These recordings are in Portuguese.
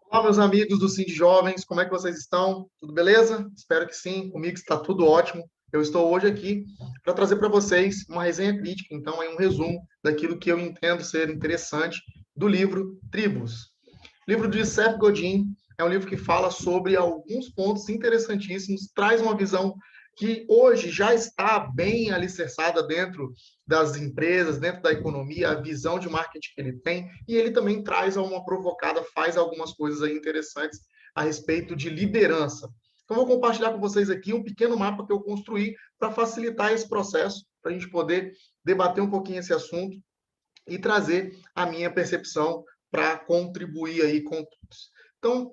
Olá, meus amigos do Sim de Jovens, como é que vocês estão? Tudo beleza? Espero que sim, comigo está tudo ótimo. Eu estou hoje aqui para trazer para vocês uma resenha crítica, então é um resumo daquilo que eu entendo ser interessante do livro Tribos. O livro de Seth Godin é um livro que fala sobre alguns pontos interessantíssimos, traz uma visão que hoje já está bem alicerçada dentro das empresas, dentro da economia, a visão de marketing que ele tem, e ele também traz uma provocada, faz algumas coisas aí interessantes a respeito de liderança. Então, vou compartilhar com vocês aqui um pequeno mapa que eu construí para facilitar esse processo, para a gente poder debater um pouquinho esse assunto e trazer a minha percepção para contribuir aí com todos. Então,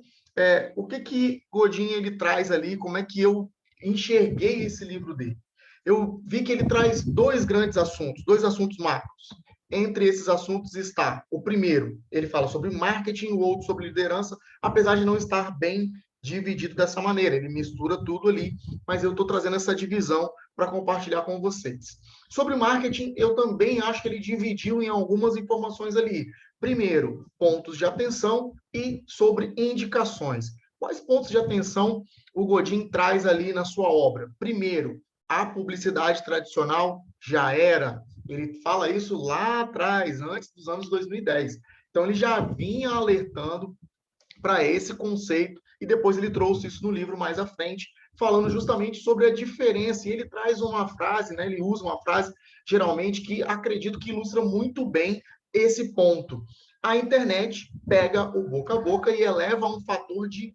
o que Godin ele traz ali, como é que eu enxerguei esse livro dele? Eu vi que ele traz dois assuntos macros. Entre esses assuntos está o primeiro, ele fala sobre marketing, o outro sobre liderança, apesar de não estar bem dividido dessa maneira. Ele mistura tudo ali, mas eu estou trazendo essa divisão para compartilhar com vocês. Sobre marketing, eu também acho que ele dividiu em algumas informações ali. Primeiro, pontos de atenção e sobre indicações. Quais pontos de atenção o Godin traz ali na sua obra? Primeiro, a publicidade tradicional já era. Ele fala isso lá atrás, antes dos anos 2010. Então, ele já vinha alertando para esse conceito e depois ele trouxe isso no livro mais à frente, falando justamente sobre a diferença. E ele traz uma frase, né, ele usa uma frase, geralmente, que acredito que ilustra muito bem esse ponto. A internet pega o boca a boca e eleva a um fator de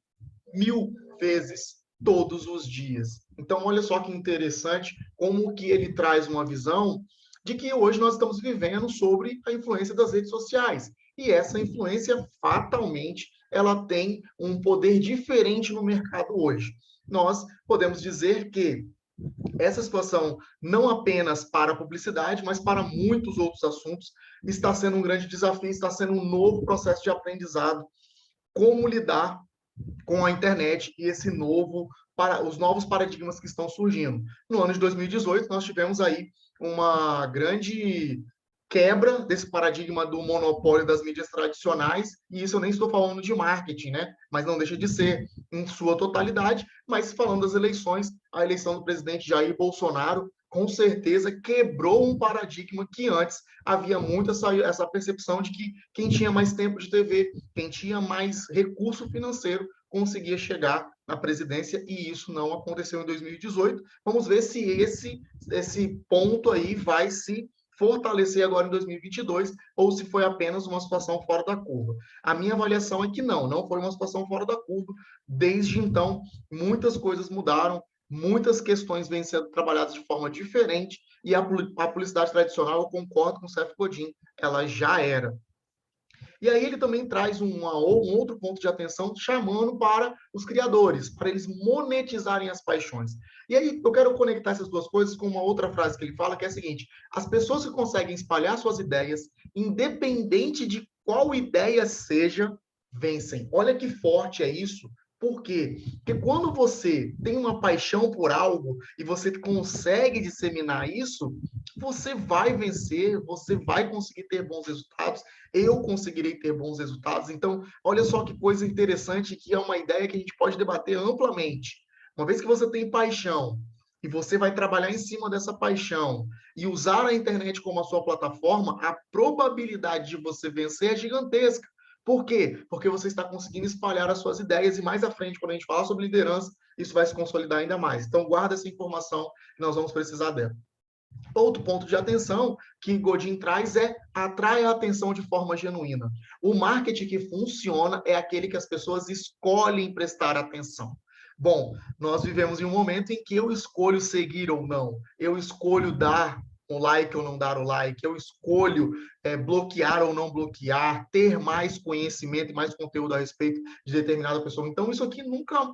1000 vezes todos os dias. Então, olha só que interessante como que ele traz uma visão de que hoje nós estamos vivendo sobre a influência das redes sociais. E essa influência, fatalmente, ela tem um poder diferente no mercado hoje. Nós podemos dizer que essa situação, não apenas para a publicidade, mas para muitos outros assuntos, está sendo um grande desafio, está sendo um novo processo de aprendizado, como lidar com a internet e os novos paradigmas que estão surgindo. No ano de 2018, nós tivemos aí uma grande quebra desse paradigma do monopólio das mídias tradicionais, e isso eu nem estou falando de marketing, né? Mas não deixa de ser em sua totalidade, mas falando das eleições, a eleição do presidente Jair Bolsonaro com certeza quebrou um paradigma que antes havia muito essa percepção de que quem tinha mais tempo de TV, quem tinha mais recurso financeiro, conseguia chegar na presidência, e isso não aconteceu em 2018. Vamos ver se esse ponto aí vai se fortalecer agora em 2022 ou se foi apenas uma situação fora da curva. A minha avaliação é que não foi uma situação fora da curva. Desde então, muitas coisas mudaram, muitas questões vêm sendo trabalhadas de forma diferente, e a publicidade tradicional, eu concordo com o Seth Godin, ela já era. E aí ele também traz um outro ponto de atenção, chamando para os criadores, para eles monetizarem as paixões. E aí eu quero conectar essas duas coisas com uma outra frase que ele fala, que é a seguinte: as pessoas que conseguem espalhar suas ideias, independente de qual ideia seja, vencem. Olha que forte é isso. Por quê? Porque quando você tem uma paixão por algo e você consegue disseminar isso, você vai vencer, você vai conseguir ter bons resultados, eu conseguirei ter bons resultados. Então, olha só que coisa interessante, que é uma ideia que a gente pode debater amplamente. Uma vez que você tem paixão e você vai trabalhar em cima dessa paixão e usar a internet como a sua plataforma, a probabilidade de você vencer é gigantesca. Por quê? Porque você está conseguindo espalhar as suas ideias, e mais à frente, quando a gente falar sobre liderança, isso vai se consolidar ainda mais. Então, guarda essa informação, que nós vamos precisar dela. Outro ponto de atenção que Godin traz é atrai a atenção de forma genuína. O marketing que funciona é aquele que as pessoas escolhem prestar atenção. Bom, nós vivemos em um momento em que eu escolho seguir ou não, eu escolho dar o like ou não dar o like, eu escolho bloquear ou não bloquear, ter mais conhecimento e mais conteúdo a respeito de determinada pessoa. Então, isso aqui nunca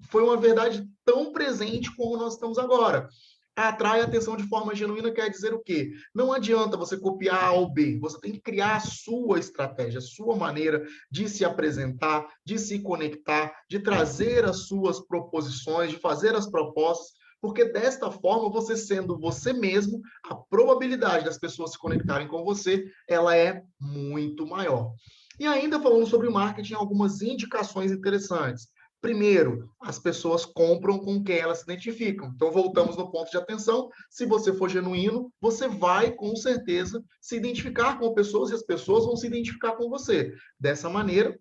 foi uma verdade tão presente como nós estamos agora. Atrai atenção de forma genuína quer dizer o quê? Não adianta você copiar A ou B, você tem que criar a sua estratégia, a sua maneira de se apresentar, de se conectar, de trazer as suas proposições, de fazer as propostas, porque desta forma, você sendo você mesmo, a probabilidade das pessoas se conectarem com você, ela é muito maior. E ainda falando sobre marketing, algumas indicações interessantes. Primeiro, as pessoas compram com quem elas se identificam. Então, voltamos no ponto de atenção. Se você for genuíno, você vai, com certeza, se identificar com pessoas e as pessoas vão se identificar com você. Dessa maneira,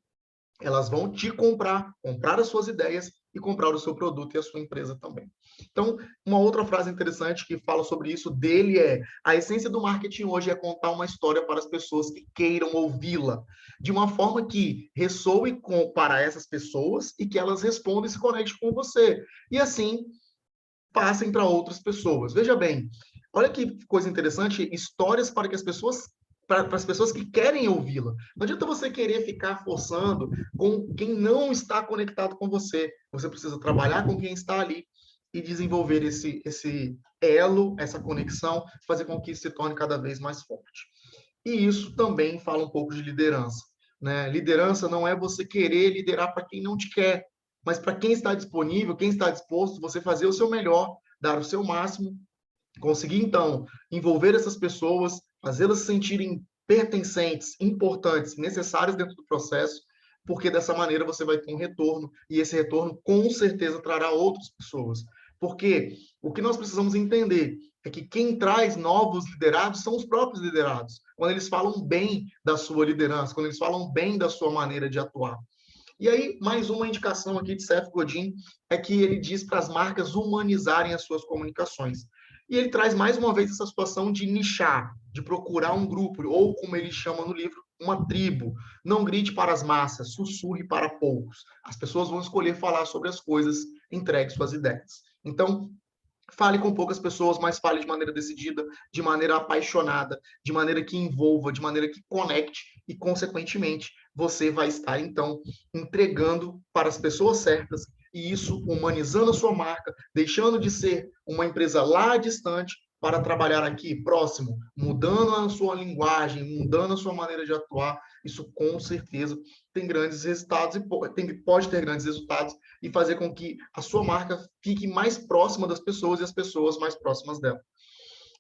elas vão te comprar, comprar as suas ideias e comprar o seu produto e a sua empresa também. Então, uma outra frase interessante que fala sobre isso dele é: a essência do marketing hoje é contar uma história para as pessoas que queiram ouvi-la, de uma forma que ressoe para essas pessoas e que elas respondam e se conectem com você. E assim, passem para outras pessoas. Veja bem, olha que coisa interessante, histórias para que as pessoas para as pessoas que querem ouvi-la. Não adianta você querer ficar forçando com quem não está conectado com você. Você precisa trabalhar com quem está ali e desenvolver esse elo, essa conexão, fazer com que isso se torne cada vez mais forte. E isso também fala um pouco de liderança. Né? Liderança não é você querer liderar para quem não te quer, mas para quem está disponível, quem está disposto, você fazer o seu melhor, dar o seu máximo, conseguir, então, envolver essas pessoas, fazê-las se sentirem pertencentes, importantes, necessárias dentro do processo, porque dessa maneira você vai ter um retorno, e esse retorno com certeza trará outras pessoas. Porque o que nós precisamos entender é que quem traz novos liderados são os próprios liderados, quando eles falam bem da sua liderança, quando eles falam bem da sua maneira de atuar. E aí, mais uma indicação aqui de Seth Godin é que ele diz para as marcas humanizarem as suas comunicações. E ele traz mais uma vez essa situação de nichar, de procurar um grupo, ou como ele chama no livro, uma tribo. Não grite para as massas, sussurre para poucos. As pessoas vão escolher falar sobre as coisas, entregue suas ideias. Então, fale com poucas pessoas, mas fale de maneira decidida, de maneira apaixonada, de maneira que envolva, de maneira que conecte e, consequentemente, você vai estar, então, entregando para as pessoas certas e isso humanizando a sua marca, deixando de ser uma empresa lá distante para trabalhar aqui próximo, mudando a sua linguagem, mudando a sua maneira de atuar. Isso, com certeza, tem grandes resultados e pode ter grandes resultados e fazer com que a sua marca fique mais próxima das pessoas e as pessoas mais próximas dela.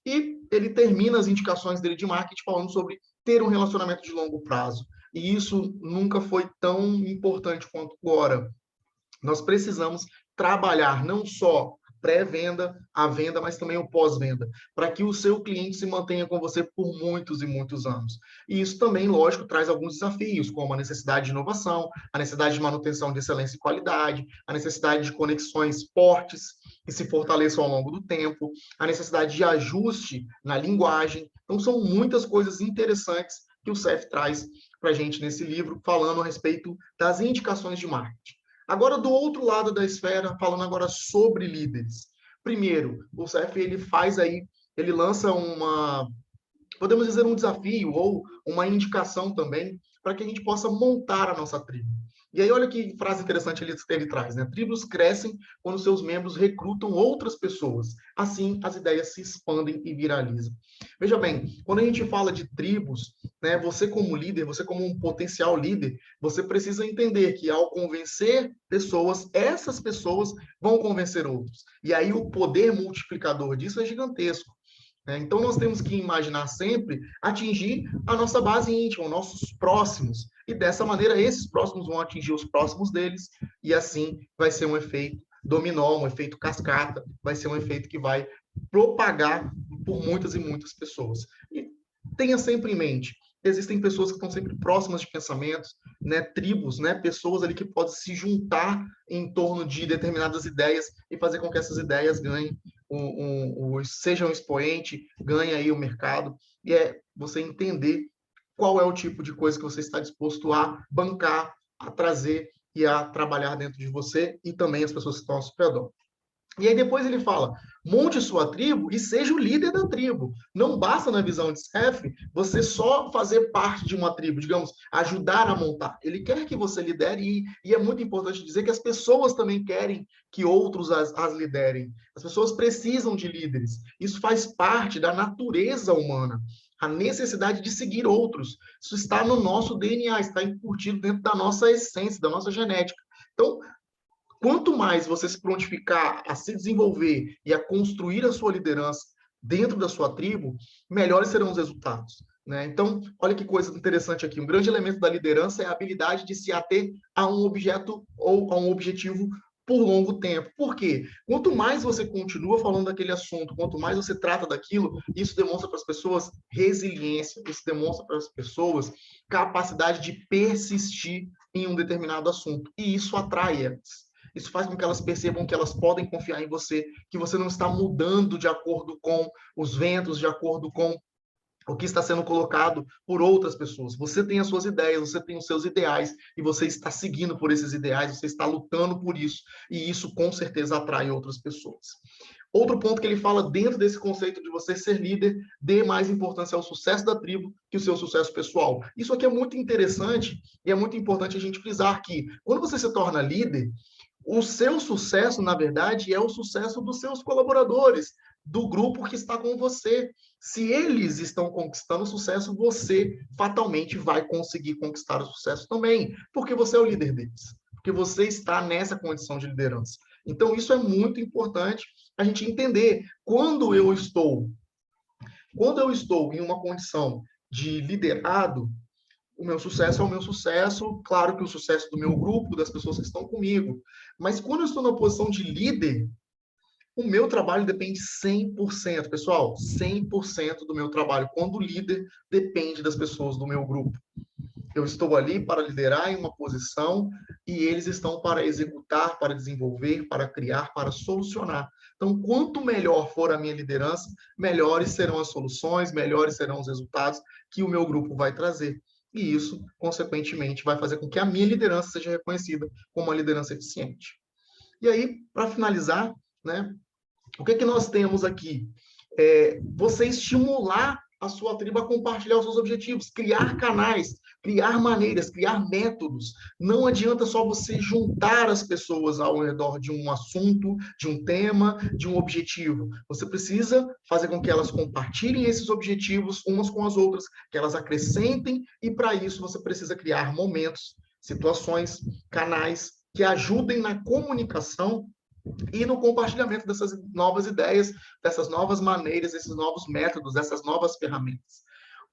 E ele termina as indicações dele de marketing falando sobre ter um relacionamento de longo prazo. E isso nunca foi tão importante quanto agora. Nós precisamos trabalhar não só pré-venda, a venda, mas também o pós-venda, para que o seu cliente se mantenha com você por muitos e muitos anos. E isso também, lógico, traz alguns desafios, como a necessidade de inovação, a necessidade de manutenção de excelência e qualidade, a necessidade de conexões fortes que se fortaleçam ao longo do tempo, a necessidade de ajuste na linguagem. Então, são muitas coisas interessantes que o CEF traz para a gente nesse livro, falando a respeito das indicações de marketing. Agora, do outro lado da esfera, falando agora sobre líderes. Primeiro, o CEF ele faz aí, ele lança podemos dizer, um desafio ou uma indicação também para que a gente possa montar a nossa tribo. E aí, olha que frase interessante ele traz, né? Tribos crescem quando seus membros recrutam outras pessoas. Assim, as ideias se expandem e viralizam. Veja bem, quando a gente fala de tribos, né, você como líder, você como um potencial líder, você precisa entender que ao convencer pessoas, essas pessoas vão convencer outros. E aí o poder multiplicador disso é gigantesco. Então, nós temos que imaginar sempre atingir a nossa base íntima, os nossos próximos. E dessa maneira, esses próximos vão atingir os próximos deles, e assim vai ser um efeito dominó, um efeito cascata, vai ser um efeito que vai propagar por muitas e muitas pessoas. E tenha sempre em mente, existem pessoas que estão sempre próximas de pensamentos, né, tribos, né, pessoas ali que podem se juntar em torno de determinadas ideias e fazer com que essas ideias ganhem seja um expoente, ganhe aí o mercado, e é você entender qual é o tipo de coisa que você está disposto a bancar, a trazer e a trabalhar dentro de você e também as pessoas que estão ao seu redor. E aí depois ele fala, monte sua tribo e seja o líder da tribo. Não basta, na visão de Seth, você só fazer parte de uma tribo, digamos, ajudar a montar. Ele quer que você lidere e é muito importante dizer que as pessoas também querem que outros as liderem. As pessoas precisam de líderes. Isso faz parte da natureza humana. A necessidade de seguir outros. Isso está no nosso DNA, está incutido dentro da nossa essência, da nossa genética. Então, quanto mais você se prontificar a se desenvolver e a construir a sua liderança dentro da sua tribo, melhores serão os resultados. né? Então, olha que coisa interessante aqui. Um grande elemento da liderança é a habilidade de se ater a um objeto ou a um objetivo por longo tempo. Por quê? Quanto mais você continua falando daquele assunto, quanto mais você trata daquilo, isso demonstra para as pessoas resiliência, isso demonstra para as pessoas capacidade de persistir em um determinado assunto. E isso atrai elas. Isso faz com que elas percebam que elas podem confiar em você, que você não está mudando de acordo com os ventos, de acordo com o que está sendo colocado por outras pessoas. Você tem as suas ideias, você tem os seus ideais, e você está seguindo por esses ideais, você está lutando por isso, e isso com certeza atrai outras pessoas. Outro ponto que ele fala dentro desse conceito de você ser líder, dê mais importância ao sucesso da tribo que o seu sucesso pessoal. Isso aqui é muito interessante e é muito importante a gente frisar que quando você se torna líder, o seu sucesso, na verdade, é o sucesso dos seus colaboradores, do grupo que está com você. Se eles estão conquistando sucesso, você fatalmente vai conseguir conquistar o sucesso também, porque você é o líder deles, porque você está nessa condição de liderança. Então, isso é muito importante a gente entender. Quando eu estou em uma condição de liderado, o meu sucesso é o meu sucesso, claro que o sucesso do meu grupo, das pessoas que estão comigo. Mas quando eu estou na posição de líder, o meu trabalho depende 100%, pessoal, 100% do meu trabalho, quando líder, depende das pessoas do meu grupo. Eu estou ali para liderar em uma posição e eles estão para executar, para desenvolver, para criar, para solucionar. Então, quanto melhor for a minha liderança, melhores serão as soluções, melhores serão os resultados que o meu grupo vai trazer. E isso, consequentemente, vai fazer com que a minha liderança seja reconhecida como uma liderança eficiente. E aí, para finalizar, né, o que nós temos aqui? Você estimular a sua tribo a compartilhar os seus objetivos, criar canais, criar maneiras, criar métodos. Não adianta só você juntar as pessoas ao redor de um assunto, de um tema, de um objetivo. Você precisa fazer com que elas compartilhem esses objetivos umas com as outras, que elas acrescentem, e para isso você precisa criar momentos, situações, canais que ajudem na comunicação e no compartilhamento dessas novas ideias, dessas novas maneiras, desses novos métodos, dessas novas ferramentas.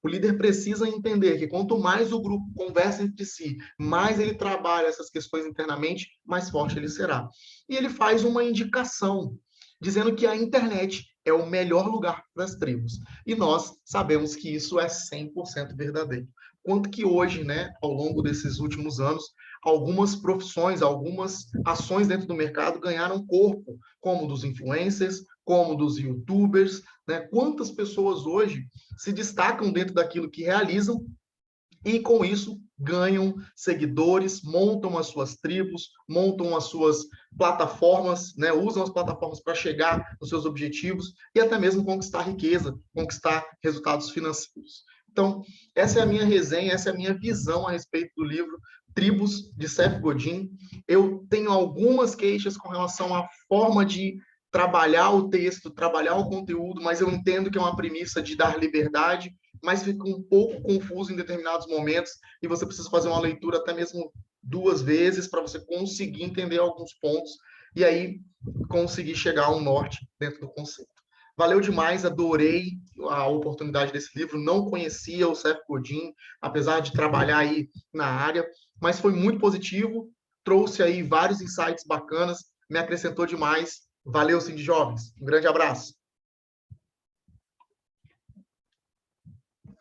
O líder precisa entender que quanto mais o grupo conversa entre si, mais ele trabalha essas questões internamente, mais forte ele será. E ele faz uma indicação, dizendo que a internet é o melhor lugar para as tribos. E nós sabemos que isso é 100% verdadeiro. Quanto que hoje, né, ao longo desses últimos anos, algumas profissões, algumas ações dentro do mercado ganharam corpo, como dos influencers, como dos youtubers, né? Quantas pessoas hoje se destacam dentro daquilo que realizam e com isso ganham seguidores, montam as suas tribos, montam as suas plataformas, né? Usam as plataformas para chegar nos seus objetivos e até mesmo conquistar riqueza, conquistar resultados financeiros. Então, essa é a minha resenha, essa é a minha visão a respeito do livro Tribos, de Seth Godin. Eu tenho algumas queixas com relação à forma de trabalhar o texto, trabalhar o conteúdo, mas eu entendo que é uma premissa de dar liberdade, mas fica um pouco confuso em determinados momentos e você precisa fazer uma leitura até mesmo 2 vezes para você conseguir entender alguns pontos e aí conseguir chegar a um norte dentro do conceito. Valeu demais, adorei a oportunidade desse livro, não conhecia o Seth Godin, apesar de trabalhar aí na área, mas foi muito positivo, trouxe aí vários insights bacanas, me acrescentou demais. Valeu, Cindy Jovens. Um grande abraço.